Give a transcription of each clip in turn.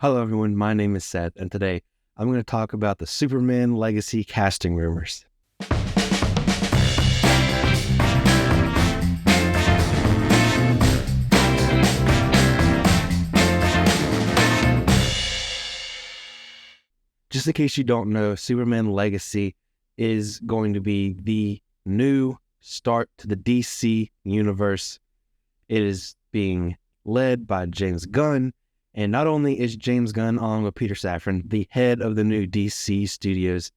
Hello, everyone. My name is Seth, and today I'm going to talk about the Superman Legacy casting rumors. Just in case you don't know, Superman Legacy is going to be the new start to the DC universe. It is being led by James Gunn. And not only is James Gunn, along with Peter Safran, the head of the new DC studios,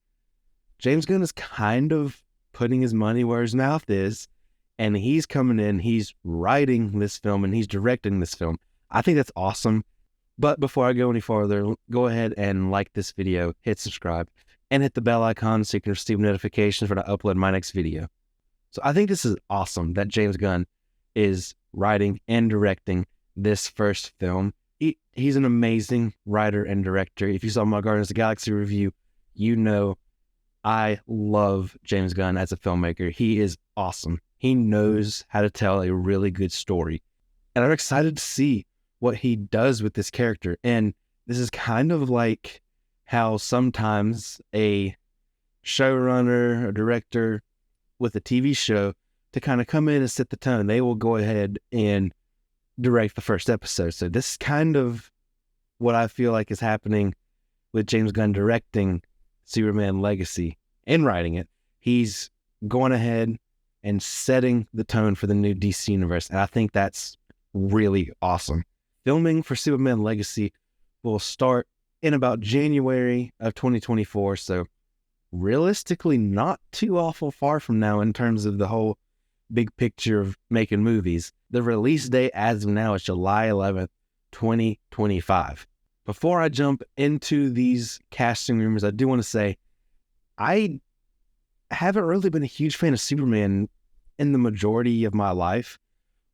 James Gunn is kind of putting his money where his mouth is, and he's coming in, he's writing this film, and he's directing this film. I think that's awesome. But before I go any farther, go ahead and like this video, hit subscribe, and hit the bell icon so you can receive notifications when I upload my next video. So I think this is awesome that James Gunn is writing and directing this first film. He's an amazing writer and director. If you saw my Guardians of the Galaxy review, you know I love James Gunn as a filmmaker. He is awesome. He knows how to tell a really good story. And I'm excited to see what he does with this character. And this is kind of like how sometimes a showrunner or director with a TV show, to kind of come in and set the tone, they will go ahead and direct the first episode. So this is kind of what I feel like is happening with James Gunn directing Superman Legacy and writing it. He's going ahead and setting the tone for the new DC universe, and I think that's really awesome. Filming for Superman Legacy will start in about January of 2024, so realistically not too awful far from now in terms of the whole big picture of making movies. The release date as of now is July 11th, 2025. Before I jump into these casting rumors, I do want to say I haven't really been a huge fan of Superman in the majority of my life,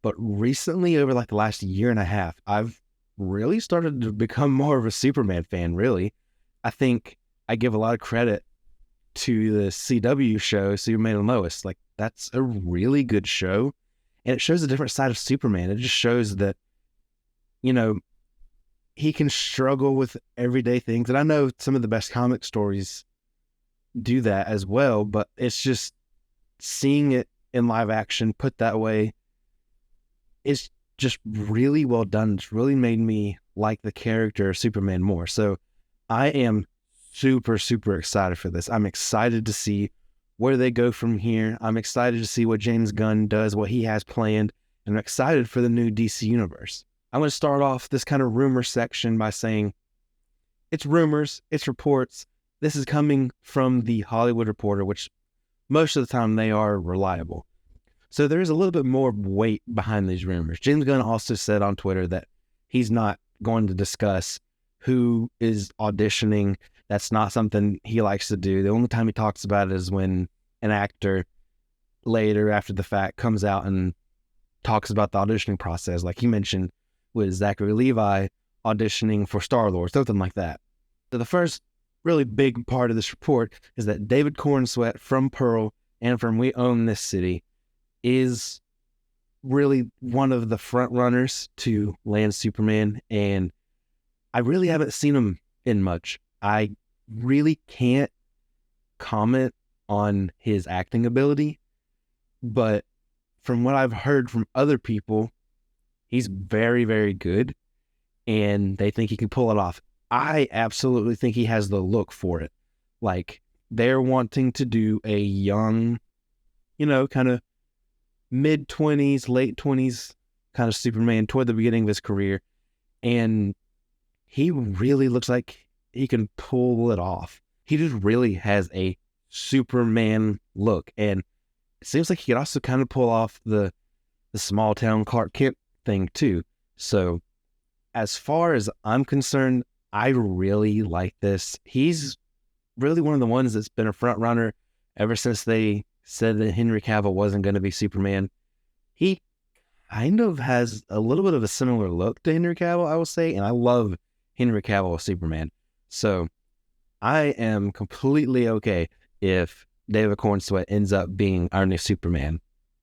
but recently, over like the last year and a half, I've really started to become more of a Superman fan, really. I think I give a lot of credit to the CW show, Superman and Lois. Like, that's a really good show, and it shows a different side of Superman. It just shows that, you know, he can struggle with everyday things. And I know some of the best comic stories do that as well, but it's just seeing it in live action put that way, it's just really well done. It's really made me like the character of Superman more. So I am super, super excited for this. I'm excited to see where they go from here. I'm excited to see what James Gunn does, what he has planned, and I'm excited for the new DC universe. I'm going to start off this kind of rumor section by saying it's rumors, it's reports. This is coming from the Hollywood Reporter, which most of the time they are reliable. So there's a little bit more weight behind these rumors. James Gunn also said on Twitter that he's not going to discuss who is auditioning. That's not something he likes to do. The only time he talks about it is when an actor later, after the fact, comes out and talks about the auditioning process. Like he mentioned with Zachary Levi auditioning for Star-Lord, something like that. So the first really big part of this report is that David Cornsweet from Pearl and from We Own This City is really one of the front runners to land Superman, and I really haven't seen him in much. I really can't comment on his acting ability, but from what I've heard from other people, he's very, very good, and they think he can pull it off. I absolutely think he has the look for it. Like, they're wanting to do a young, kind of mid-20s, late 20s kind of Superman toward the beginning of his career, and he really looks like he can pull it off. He just really has a Superman look, and it seems like he could also kind of pull off the small town Clark Kent thing too. So as far as I'm concerned, I really like this. He's really one of the ones that's been a front runner ever since they said that Henry Cavill wasn't going to be Superman. He kind of has a little bit of a similar look to Henry Cavill, I will say, and I love Henry Cavill as Superman. So I am completely okay if David Cornsweet ends up being our new Superman.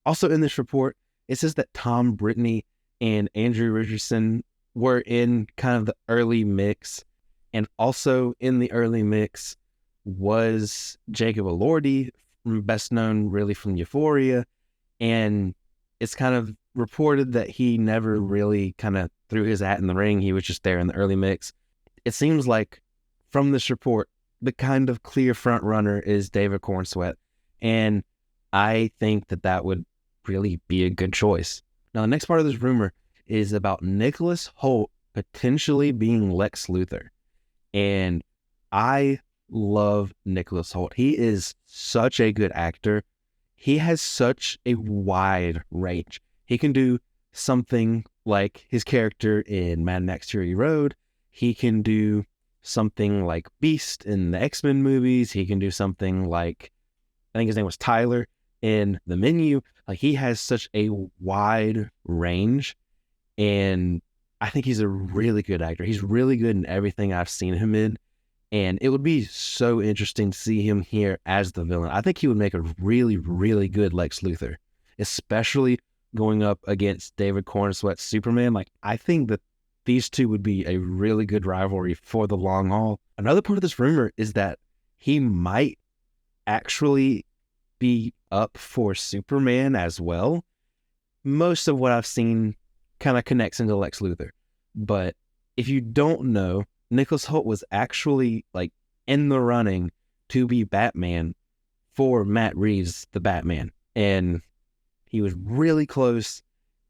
Also in this report, it says that Tom Brittany and Andrew Richardson were in kind of the early mix, and also in the early mix was Jacob Elordi, best known really from Euphoria, and it's kind of reported that he never really kind of threw his hat in the ring. He was just there in the early mix. It seems like from this report, the kind of clear front runner is David Cornsweet, and I think that that would really be a good choice. Now, the next part of this rumor is about Nicholas Hoult potentially being Lex Luthor, and I love Nicholas Hoult. He is such a good actor. He has such a wide range. He can do something like his character in Mad Max Fury Road. He can do something like Beast in the X-Men movies. He can do something like, I think his name was Tyler in The Menu. Like, he has such a wide range, and I think he's a really good actor. He's really good in everything I've seen him in, and it would be so interesting to see him here as the villain. I think he would make a really, really good Lex Luthor, especially going up against David Cornsweet's Superman. Like, I think that these two would be a really good rivalry for the long haul. Another part of this rumor is that he might actually be up for Superman as well. Most of what I've seen kind of connects into Lex Luthor. But if you don't know, Nicholas Hoult was actually like in the running to be Batman for Matt Reeves' The Batman. And he was really close,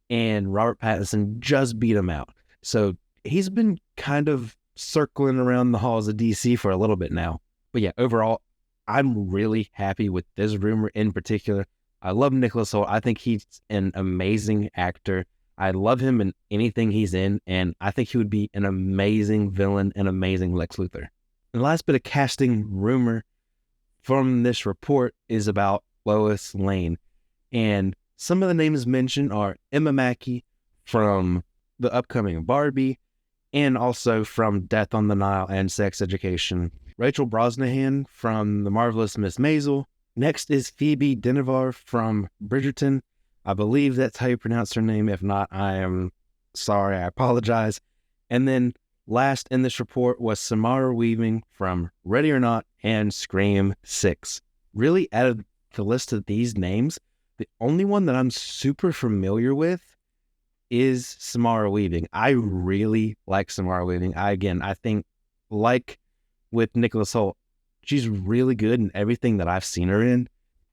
and Robert Pattinson just beat him out. So he's been kind of circling around the halls of DC for a little bit now. But yeah, overall, I'm really happy with this rumor in particular. I love Nicholas Hoult. I think he's an amazing actor. I love him in anything he's in, and I think he would be an amazing villain, an amazing Lex Luthor. And the last bit of casting rumor from this report is about Lois Lane. And some of the names mentioned are Emma Mackey from the upcoming Barbie, and also from Death on the Nile and Sex Education. Rachel Brosnahan from The Marvelous Miss Maisel. Next is Phoebe Dynevor from Bridgerton. I believe that's how you pronounce her name. If not, I am sorry. I apologize. And then last in this report was Samara Weaving from Ready or Not and Scream 6. Really, out of the list of these names, the only one that I'm super familiar with is Samara Weaving. I really like Samara Weaving. I think, like with Nicholas Hoult, she's really good in everything that I've seen her in.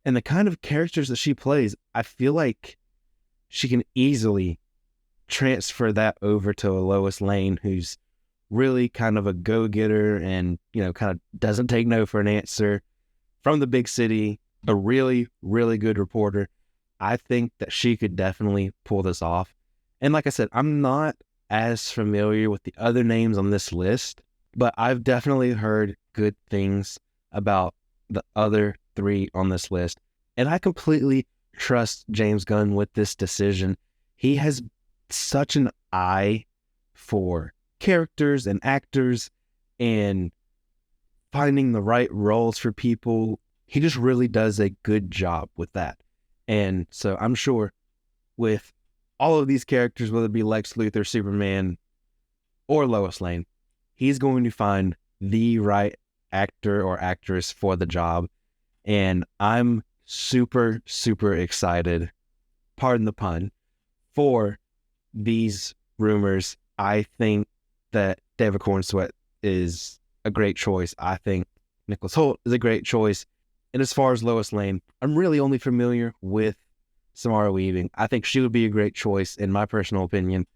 And the kind of characters that she plays, I feel like she can easily transfer that over to a Lois Lane, who's really kind of a go-getter and, kind of doesn't take no for an answer, from the big city, a really, really good reporter. I think that she could definitely pull this off. And like I said, I'm not as familiar with the other names on this list, but I've definitely heard good things about the other 3 on this list. And I completely trust James Gunn with this decision. He has such an eye for characters and actors and finding the right roles for people. He just really does a good job with that. And so I'm sure with all of these characters, whether it be Lex Luthor, Superman, or Lois Lane, he's going to find the right actor or actress for the job. And I'm super, super excited, pardon the pun, for these rumors. I think that David Cornsweet is a great choice. I think Nicholas Hoult is a great choice. And as far as Lois Lane, I'm really only familiar with Samara Weaving. I think she would be a great choice in my personal opinion,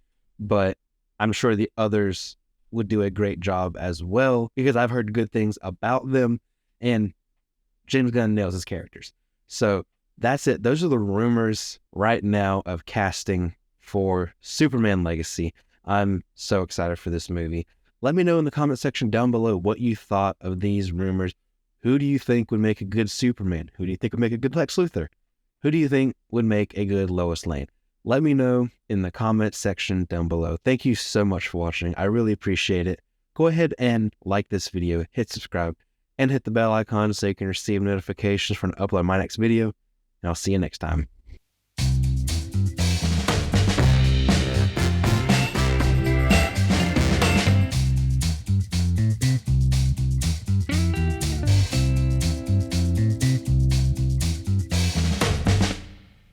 but I'm sure the others would do a great job as well, because I've heard good things about them, and James Gunn nails his characters. So that's it. Those are the rumors right now of casting for Superman Legacy. I'm so excited for this movie. Let me know in the comment section down below what you thought of these rumors. Who do you think would make a good Superman? Who do you think would make a good Lex Luthor? Who do you think would make a good Lois Lane? Let me know in the comment section down below. Thank you so much for watching. I really appreciate it. Go ahead and like this video, hit subscribe, and hit the bell icon so you can receive notifications when I upload my next video. And I'll see you next time.